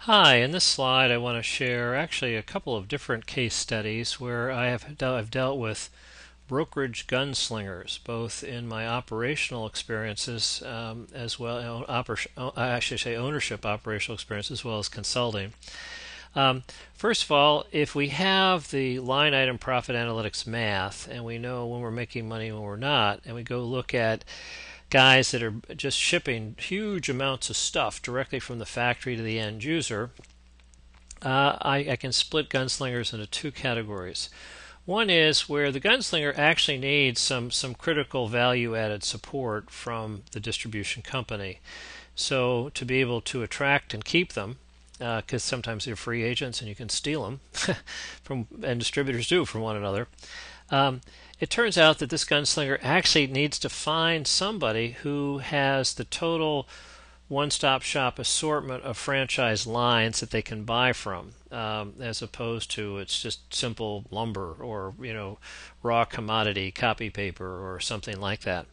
Hi, in this slide I want to share actually a couple of different case studies where I've dealt with brokerage gunslingers, both in my operational experiences as well, I should say ownership operational experience as well as consulting. First of all, if we have the line item profit analytics math and we know when we're making money and when we're not, and we go look at guys that are just shipping huge amounts of stuff directly from the factory to the end user, I can split gunslingers into two categories. One is where the gunslinger actually needs some critical value added support from the distribution company. So to be able to attract and keep them, because sometimes they're free agents and you can steal them from, and distributors do from one another. Um, it turns out that this gunslinger actually needs to find somebody who has the total one-stop shop assortment of franchise lines that they can buy from, as opposed to it's just simple lumber or raw commodity copy paper or something like that.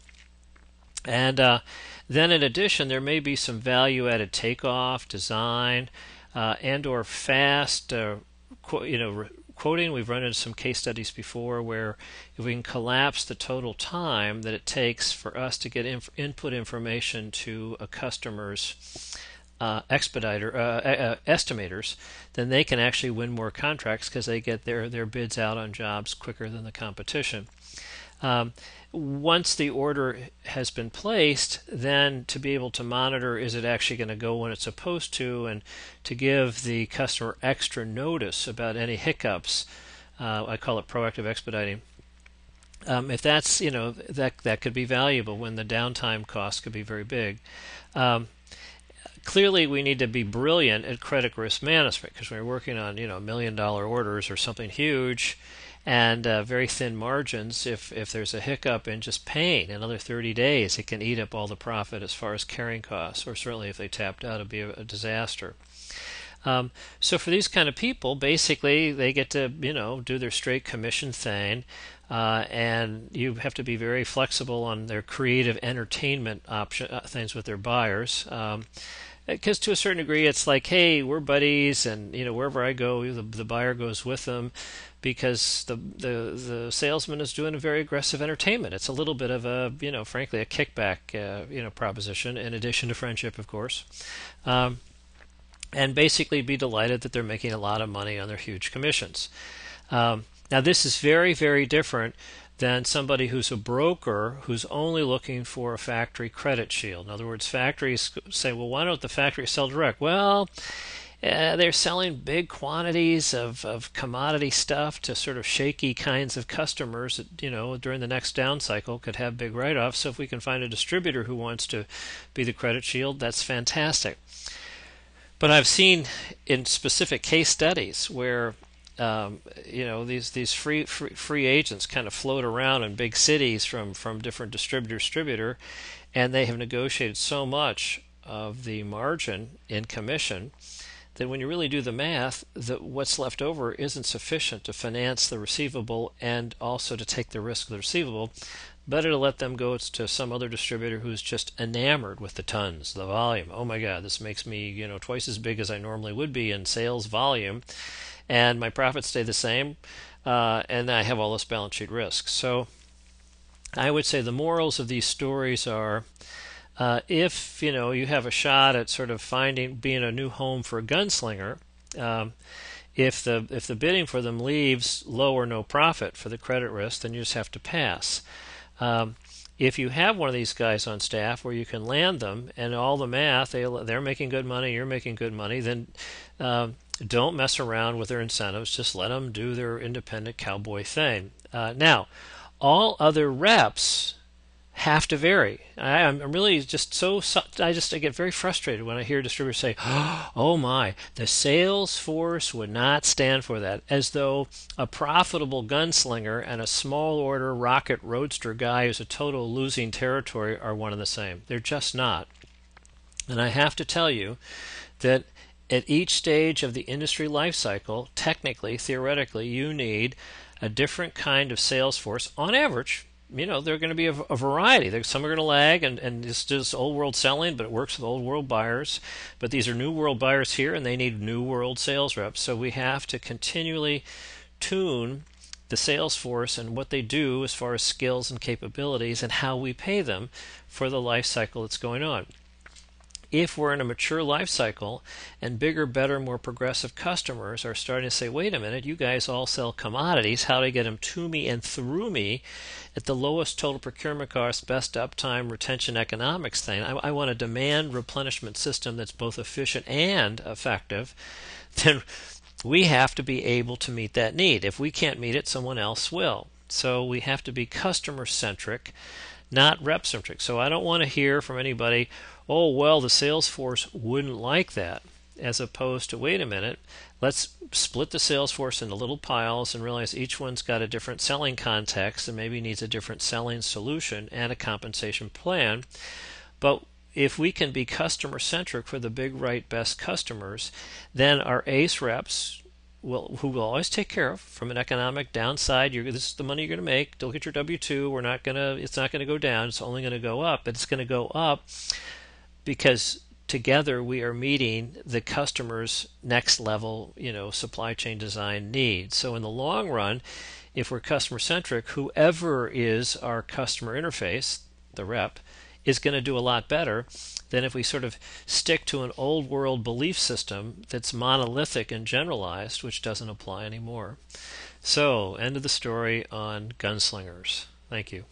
And then in addition, there may be some value-added takeoff, design, and/or fast, quoting. We've run into some case studies before where if we can collapse the total time that it takes for us to get input information to a customer's estimators, then they can actually win more contracts because they get their bids out on jobs quicker than the competition. Um, Once the order has been placed, then to be able to monitor is it actually going to go when it's supposed to, and to give the customer extra notice about any hiccups. I call it proactive expediting. If that's that could be valuable when the downtime cost could be very big. Um, Clearly, we need to be brilliant at credit risk management because when you're working on $1 million orders or something huge and very thin margins, if there's a hiccup in just paying another 30 days, it can eat up all the profit as far as carrying costs, or certainly if they tapped out, it'd be a disaster. So for these kind of people, basically they get to do their straight commission thing, and you have to be very flexible on their creative entertainment option things with their buyers. Because to a certain degree, it's like, hey, we're buddies, and wherever I go, the buyer goes with them, because the salesman is doing a very aggressive entertainment. It's a little bit of a frankly a kickback proposition in addition to friendship, of course, and basically be delighted that they're making a lot of money on their huge commissions. Now this is very, very different than somebody who's a broker who's only looking for a factory credit shield. In other words, factories say, well, why don't the factory sell direct? Well, they're selling big quantities of commodity stuff to sort of shaky kinds of customers that, during the next down cycle could have big write-offs. So if we can find a distributor who wants to be the credit shield, that's fantastic. But I've seen in specific case studies where these free agents kind of float around in big cities from different distributor, and they have negotiated so much of the margin in commission that when you really do the math, what's left over isn't sufficient to finance the receivable and also to take the risk of the receivable. Better to let them go to some other distributor who's just enamored with the tons, the volume. Oh my God, this makes me twice as big as I normally would be in sales volume, and my profits stay the same, and I have all this balance sheet risk. So I would say the morals of these stories are, if you have a shot at sort of being a new home for a gunslinger, if the bidding for them leaves low or no profit for the credit risk, then you just have to pass. If you have one of these guys on staff where you can land them and all the math, they're making good money, you're making good money, then don't mess around with their incentives. Just let them do their independent cowboy thing. Now, all other reps have to vary. I'm really just I get very frustrated when I hear distributors say, "Oh my, the sales force would not stand for that," as though a profitable gunslinger and a small order rocket roadster guy who's a total losing territory are one and the same. They're just not. And I have to tell you that at each stage of the industry life cycle, technically, theoretically, you need a different kind of sales force on average. There are going to be a variety. Some are going to lag, and it's just old world selling, but it works with old world buyers. But these are new world buyers here, and they need new world sales reps. So we have to continually tune the sales force and what they do as far as skills and capabilities and how we pay them for the life cycle that's going on. If we're in a mature life cycle and bigger, better, more progressive customers are starting to say, wait a minute, you guys all sell commodities, how do I get them to me and through me at the lowest total procurement cost, best uptime, retention economics thing? I want a demand replenishment system that's both efficient and effective. Then we have to be able to meet that need. If we can't meet it, someone else will. So we have to be customer centric, not rep centric. So I don't want to hear from anybody, oh, well, the sales force wouldn't like that, as opposed to, wait a minute, let's split the sales force into little piles and realize each one's got a different selling context and maybe needs a different selling solution and a compensation plan. But if we can be customer centric for the big, right, best customers, then our ace reps who will always take care of from an economic downside. This is the money you're going to make. Look at your W-2. It's not going to go down. It's only going to go up. But it's going to go up because together we are meeting the customer's next level, supply chain design needs. So in the long run, if we're customer centric, whoever is our customer interface, the rep, is going to do a lot better than if we sort of stick to an old world belief system that's monolithic and generalized, which doesn't apply anymore. So, end of the story on gunslingers. Thank you.